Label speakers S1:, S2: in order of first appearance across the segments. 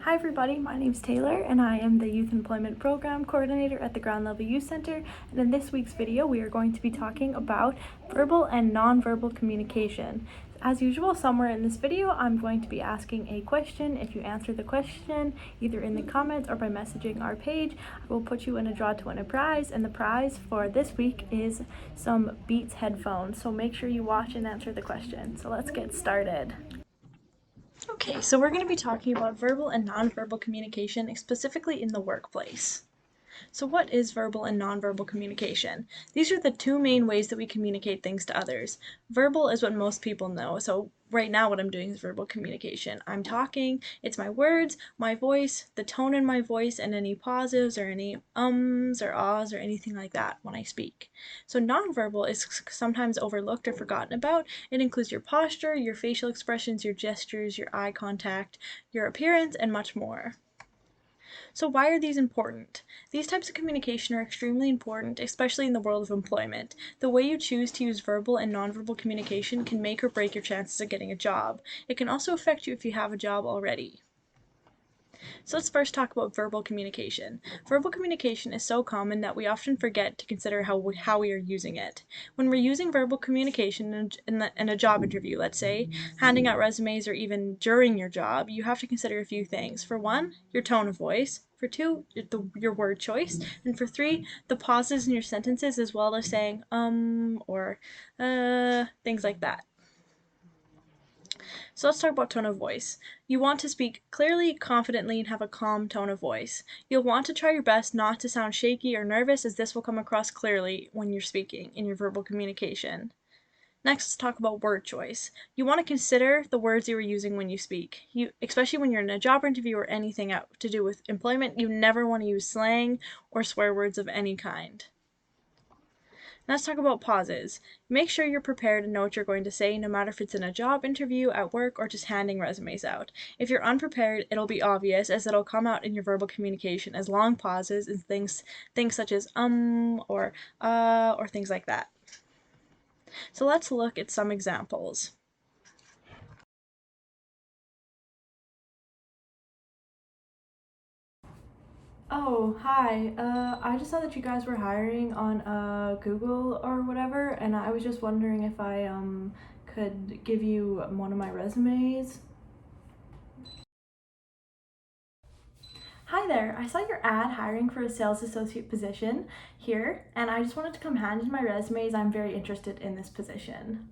S1: Hi everybody, my name's Taylor and I am the Youth Employment Program Coordinator at the Ground Level Youth Center, and in this week's video we are going to be talking about verbal and nonverbal communication. As usual, somewhere in this video I'm going to be asking a question. If you answer the question either in the comments or by messaging our page, I will put you in a draw to win a prize, and the prize for this week is some Beats headphones, so make sure you watch and answer the question. So let's get started. Okay, so we're going to be talking about verbal and nonverbal communication, specifically in the workplace. So what is verbal and nonverbal communication? These are the two main ways that we communicate things to others. Verbal is what most people know. So right now what I'm doing is verbal communication. I'm talking, it's my words, my voice, the tone in my voice, and any pauses or any ums or ahs or anything like that when I speak. So nonverbal is sometimes overlooked or forgotten about. It includes your posture, your facial expressions, your gestures, your eye contact, your appearance, and much more. So why are these important? These types of communication are extremely important, especially in the world of employment. The way you choose to use verbal and nonverbal communication can make or break your chances of getting a job. It can also affect you if you have a job already. So let's first talk about verbal communication. Verbal communication is so common that we often forget to consider how we are using it. When we're using verbal communication in a job interview, let's say, handing out resumes or even during your job, you have to consider a few things. For one, your tone of voice. For two, your word choice. And for three, the pauses in your sentences, as well as saying or things like that. So let's talk about tone of voice. You want to speak clearly, confidently, and have a calm tone of voice. You'll want to try your best not to sound shaky or nervous, as this will come across clearly when you're speaking in your verbal communication. Next, let's talk about word choice. You want to consider the words you are using when you speak. Especially when you're in a job interview or anything to do with employment, you never want to use slang or swear words of any kind. Let's talk about pauses. Make sure you're prepared and know what you're going to say, no matter if it's in a job interview, at work, or just handing resumes out. If you're unprepared, it'll be obvious, as it'll come out in your verbal communication as long pauses and things such as or things like that. So let's look at some examples. Oh, hi. I just saw that you guys were hiring on Google or whatever, and I was just wondering if I could give you one of my resumes. Hi there. I saw your ad hiring for a sales associate position here, and I just wanted to come hand in my resumes. I'm very interested in this position.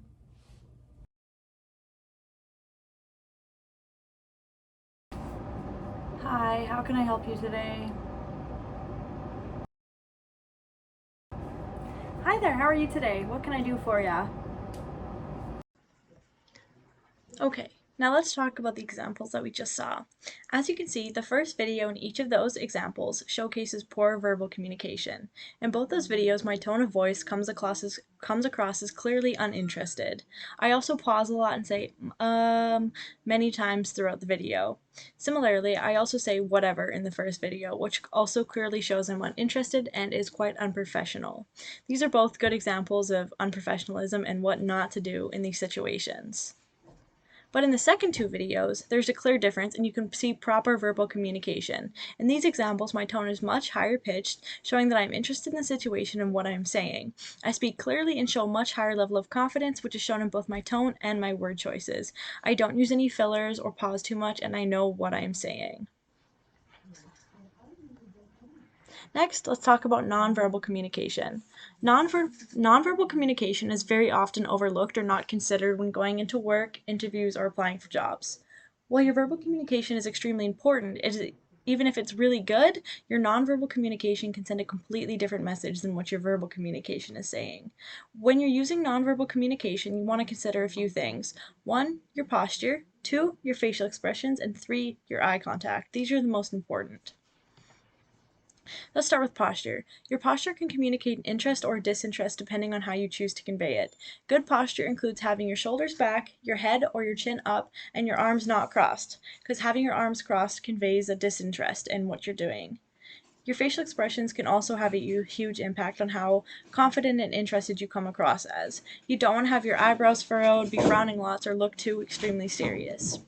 S1: Hi, how can I help you today? Hi there, how are you today? What can I do for ya? Okay, now let's talk about the examples that we just saw. As you can see, the first video in each of those examples showcases poor verbal communication. In both those videos, my tone of voice comes across as clearly uninterested. I also pause a lot and say many times throughout the video. Similarly, I also say whatever in the first video, which also clearly shows I'm uninterested and is quite unprofessional. These are both good examples of unprofessionalism and what not to do in these situations. But in the second two videos, there's a clear difference and you can see proper verbal communication. In these examples, my tone is much higher pitched, showing that I'm interested in the situation and what I'm saying. I speak clearly and show a much higher level of confidence, which is shown in both my tone and my word choices. I don't use any fillers or pause too much, and I know what I am saying. Next, let's talk about nonverbal communication. Nonverbal communication is very often overlooked or not considered when going into work, interviews, or applying for jobs. While your verbal communication is extremely important, even if it's really good, your nonverbal communication can send a completely different message than what your verbal communication is saying. When you're using nonverbal communication, you want to consider a few things. 1, your posture. 2, your facial expressions. And 3, your eye contact. These are the most important. Let's start with posture. Your posture can communicate interest or disinterest depending on how you choose to convey it. Good posture includes having your shoulders back, your head or your chin up, and your arms not crossed, because having your arms crossed conveys a disinterest in what you're doing. Your facial expressions can also have a huge impact on how confident and interested you come across as. You don't want to have your eyebrows furrowed, be frowning lots, or look too extremely serious.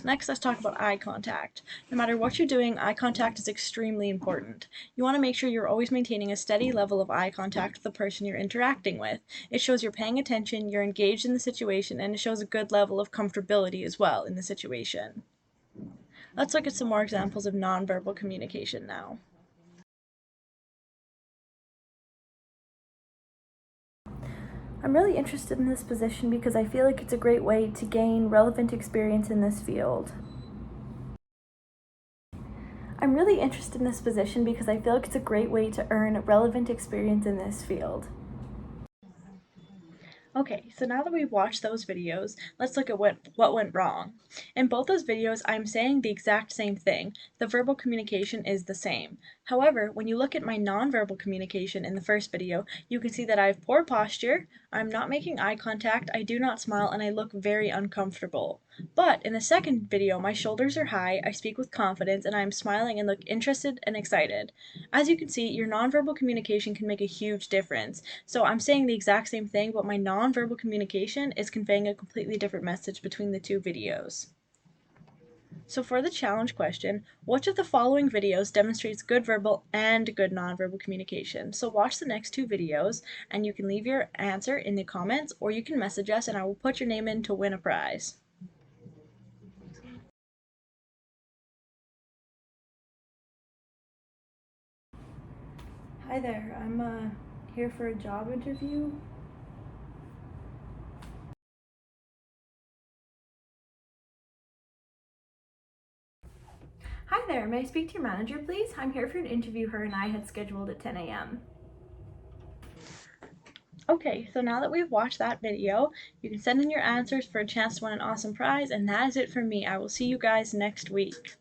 S1: Next, let's talk about eye contact. No matter what you're doing, eye contact is extremely important. You want to make sure you're always maintaining a steady level of eye contact with the person you're interacting with. It shows you're paying attention, you're engaged in the situation, and it shows a good level of comfortability as well in the situation. Let's look at some more examples of nonverbal communication now. I'm really interested in this position because I feel like it's a great way to gain relevant experience in this field. I'm really interested in this position because I feel like it's a great way to earn relevant experience in this field. Okay, so now that we've watched those videos, let's look at what went wrong. In both those videos, I'm saying the exact same thing. The verbal communication is the same. However, when you look at my nonverbal communication in the first video, you can see that I have poor posture, I'm not making eye contact, I do not smile, and I look very uncomfortable. But in the second video, my shoulders are high, I speak with confidence, and I am smiling and look interested and excited. As you can see, your nonverbal communication can make a huge difference. So I'm saying the exact same thing, but my nonverbal communication is conveying a completely different message between the two videos. So for the challenge question, which of the following videos demonstrates good verbal and good nonverbal communication? So watch the next two videos and you can leave your answer in the comments or you can message us and I will put your name in to win a prize. Hi there, I'm here for a job interview. Hi there, may I speak to your manager, please? I'm here for an interview her and I had scheduled at 10 a.m. Okay, so now that we've watched that video, you can send in your answers for a chance to win an awesome prize, and that is it for me. I will see you guys next week.